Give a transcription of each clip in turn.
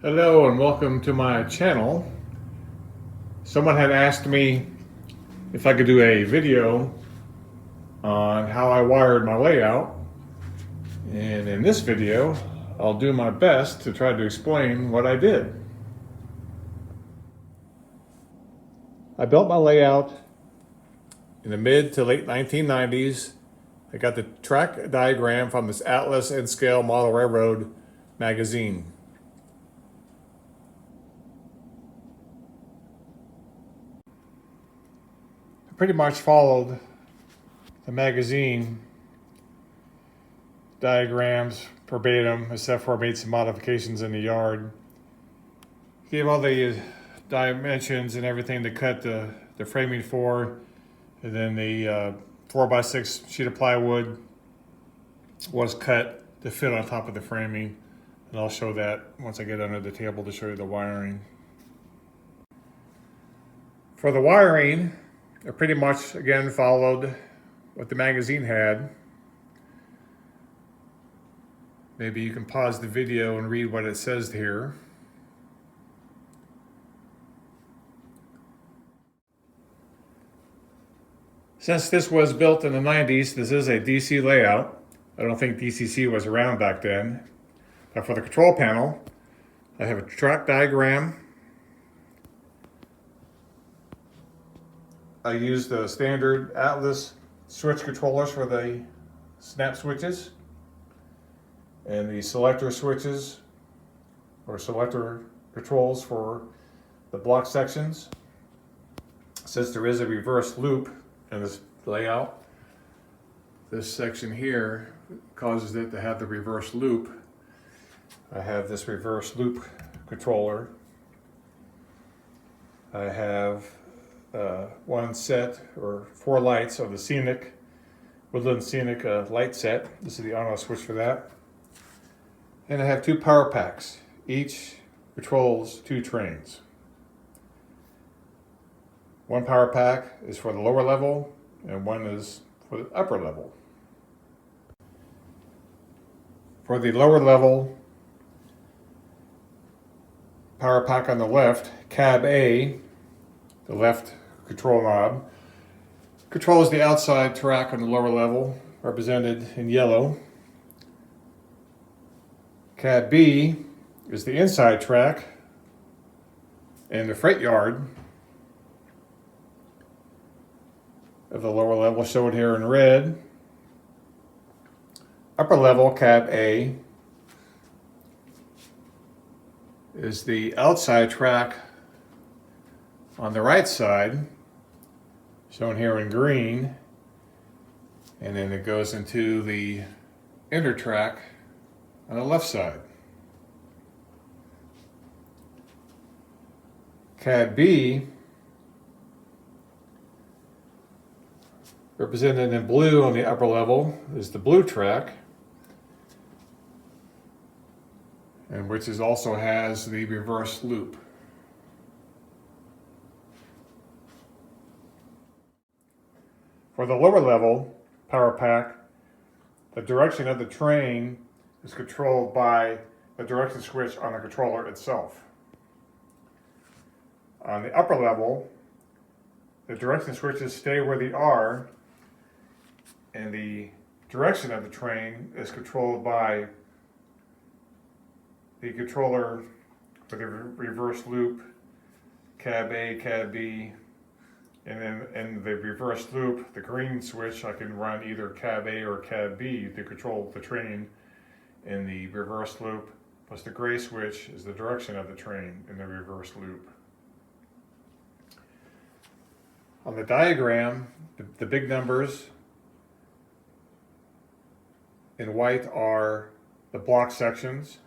Hello and welcome to my channel. Someone had asked me if I could do a video on how I wired my layout, and in this video I'll do my best to try to explain what I did. I built my layout in the mid to late 1990s. I got the track diagram from this Atlas and Scale Model Railroad magazine. I pretty much followed the magazine diagrams verbatim, except for I made some modifications in the yard. Gave all the dimensions and everything to cut the framing for, and then the 4x6 sheet of plywood was cut to fit on top of the framing, and I'll show that once I get under the table to show you the wiring. For the wiring, I pretty much again followed what the magazine had. Maybe you can pause the video and read what it says here. Since this was built in the 90s, this is a DC layout. I don't think DCC was around back then. But for the control panel, I have a track diagram. I use the standard Atlas switch controllers for the snap switches, and the selector switches or selector controls for the block sections. Since there is a reverse loop in this layout, this section here causes it to have the reverse loop. I have this reverse loop controller. I have one set or 4 lights of the Woodland Scenic light set. This is the on-off switch for that. And I have 2 power packs. Each controls 2 trains. One power pack is for the lower level and one is for the upper level. For the lower level power pack on the left, cab A, the left control knob, controls the outside track on the lower level, represented in yellow. Cab B is the inside track and the freight yard of the lower level, shown here in red. Upper level, cab A, is the outside track on the right side, shown here in green, and then it goes into the inner track on the left side. Cab B, represented in blue on the upper level, is the blue track, and which also has the reverse loop. For the lower level power pack, the direction of the train is controlled by the direction switch on the controller itself. On the upper level, the direction switches stay where they are, and the direction of the train is controlled by the controller for the reverse loop, cab A, cab B, and then in the reverse loop, the green switch, I can run either cab A or cab B to control the train in the reverse loop, plus the gray switch is the direction of the train in the reverse loop. On the diagram, the big numbers in white are the block sections.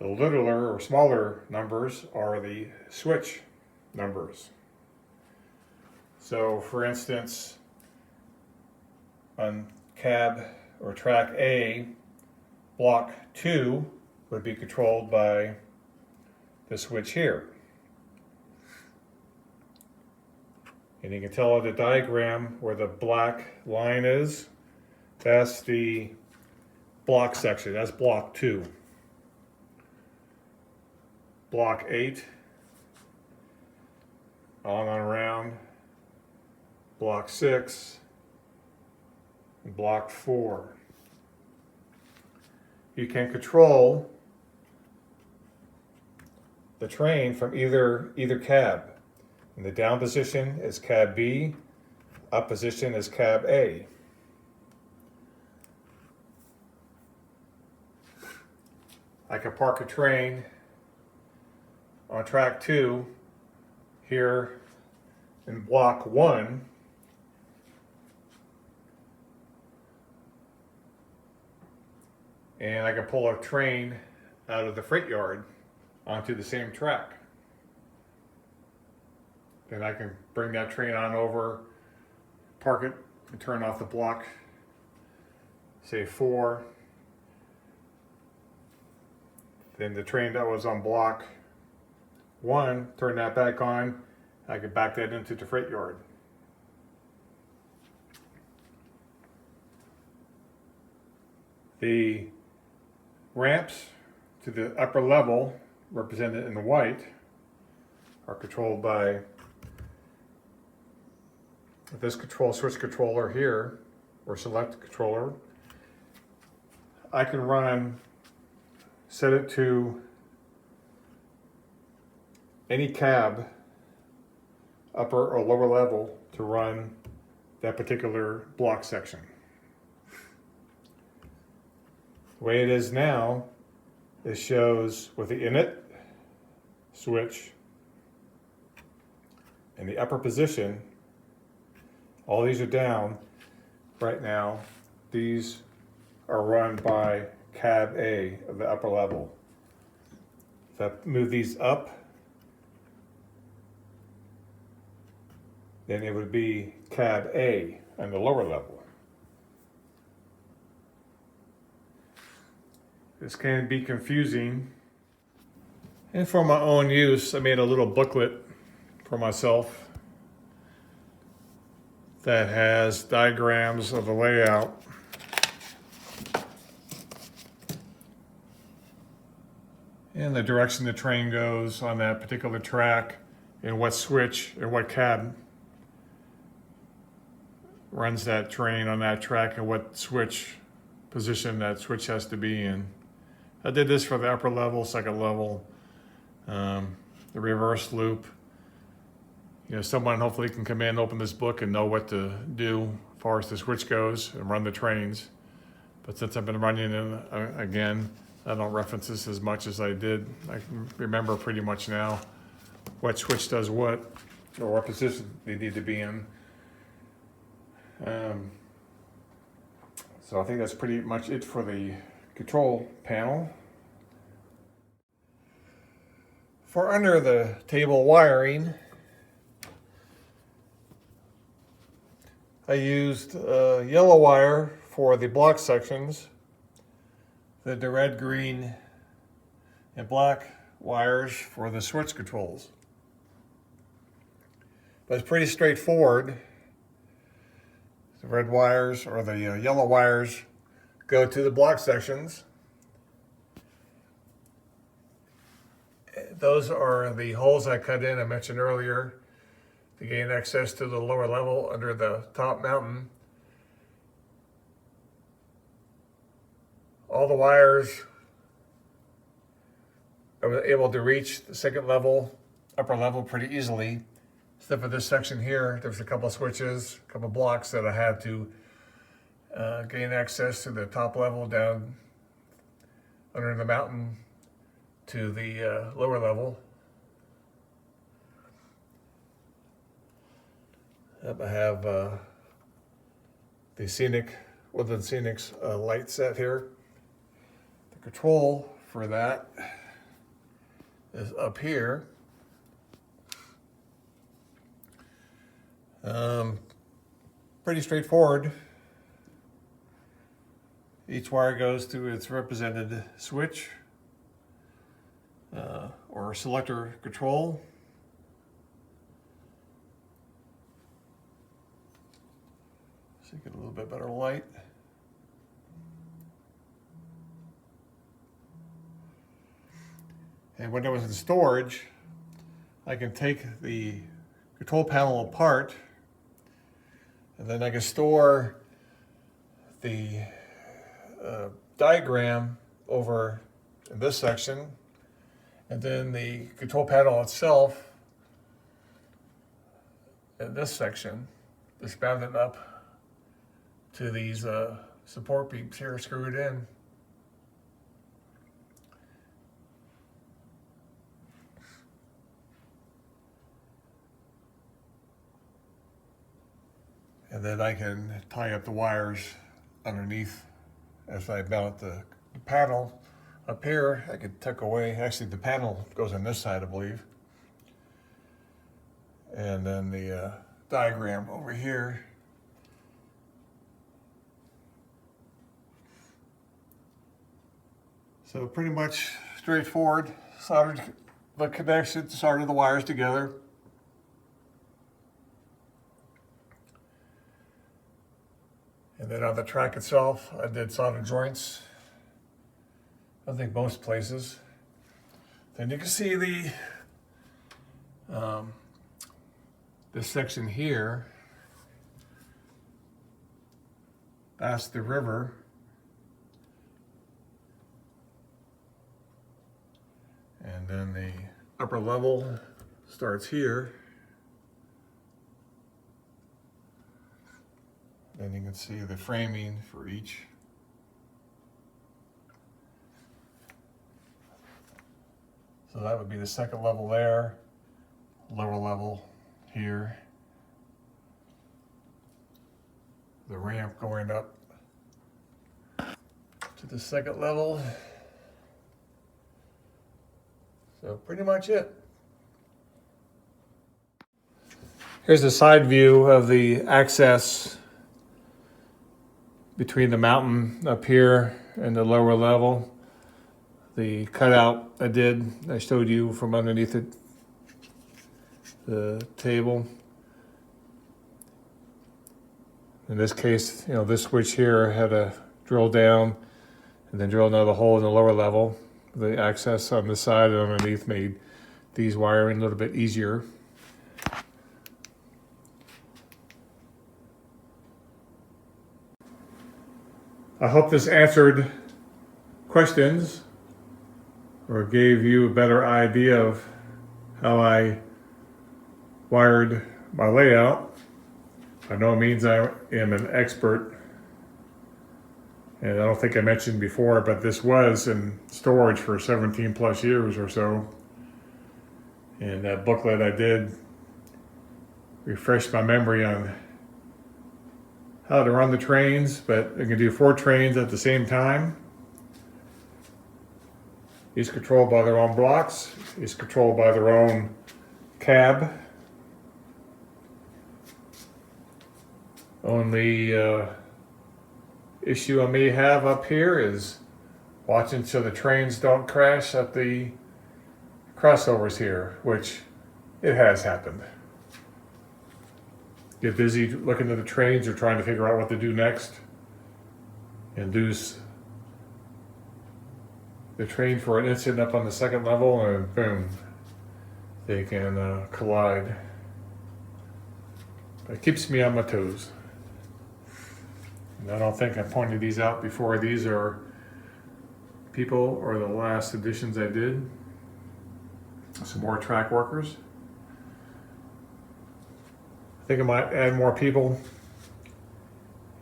The littler or smaller numbers are the switch numbers. So for instance, on cab or track A, block 2 would be controlled by the switch here. And you can tell on the diagram where the black line is, that's the block section, that's block 2. block 8, on and around, block 6, and block 4. You can control the train from either cab. And the down position is cab B, up position is cab A. I can park a train on track 2 here in block 1, and I can pull a train out of the freight yard onto the same track. Then I can bring that train on over, park it, and turn off the block, say 4. Then the train that was on block 1, turn that back on, I can back that into the freight yard. The ramps to the upper level, represented in white, are controlled by this switch controller here, or select controller. I can set it to any cab, upper or lower level, to run that particular block section. The way it is now, it shows with the init switch in the upper position. All these are down right now. These are run by cab A of the upper level. If I move these up, then it would be cab A on the lower level. This can be confusing. And for my own use, I made a little booklet for myself that has diagrams of the layout. And the direction the train goes on that particular track, and what switch or what cab runs that train on that track, and what switch position that switch has to be in. I did this for the upper level, second level, the reverse loop. You know, someone hopefully can come in, open this book, and know what to do as far as the switch goes and run the trains. But since I've been running in again, I don't reference this as much as I did. I can remember pretty much now what switch does what, or what position they need to be in. So I think that's pretty much it for the control panel. For under the table wiring, I used yellow wire for the block sections, the red, green, and black wires for the switch controls. But it's pretty straightforward. The red wires or the yellow wires go to the block sections. Those are the holes I cut in, I mentioned earlier, to gain access to the lower level under the top mountain. All the wires, I was able to reach the second level, upper level pretty easily. Except for this section here, there's a couple of switches, a couple of blocks that I had to gain access to the top level down under the mountain to the lower level. I have the Woodland Scenics light set here. The control for that is up here. Pretty straightforward. Each wire goes to its represented switch or selector control. So you get a little bit better light. And when it was in storage, I can take the control panel apart, and then I can store the diagram over in this section, and then the control panel itself in this section, just bound it up to these support beams here screwed in. And then I can tie up the wires underneath as I mount the panel. Up here, I could tuck away, actually the panel goes on this side, I believe. And then the diagram over here. So pretty much straightforward, soldered the connections, soldered the wires together. And then on the track itself, I did solder joints. I think most places. Then you can see the this section here. That's the river. And then the upper level starts here. Then you can see the framing for each. So that would be the second level there, lower level here. The ramp going up to the second level. So pretty much it. Here's a side view of the access between the mountain up here and the lower level. The cutout I showed you from underneath the table. In this case, this switch here had a drill down and then drill another hole in the lower level. The access on this side and underneath made these wiring a little bit easier. I hope this answered questions or gave you a better idea of how I wired my layout. By no means I am an expert, and I don't think I mentioned before, but this was in storage for 17 plus years or so. And that booklet I did refreshed my memory on how to run the trains, but I can do 4 trains at the same time. Each controlled by their own blocks, each controlled by their own cab. Only issue I may have up here is watching so the trains don't crash at the crossovers here, which it has happened. Get busy looking at the trains or trying to figure out what to do next, and lose the train for an instant up on the second level, and boom, they can collide. But it keeps me on my toes. And I don't think I pointed these out before. These are people, or the last editions I did. Some more track workers. I think I might add more people.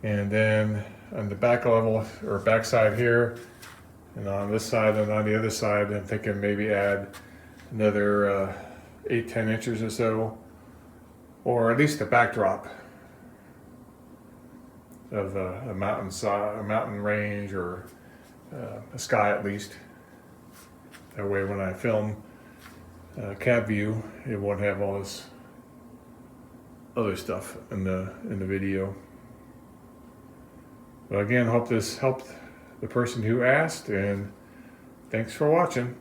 And then on the back level, or back side here, and on this side and on the other side, I'm thinking maybe add another 8-10 inches or so, or at least a backdrop of a mountain range, or a sky at least. That way when I film cab view, it won't have all this other stuff in the video. But again, hope this helped the person who asked, and thanks for watching.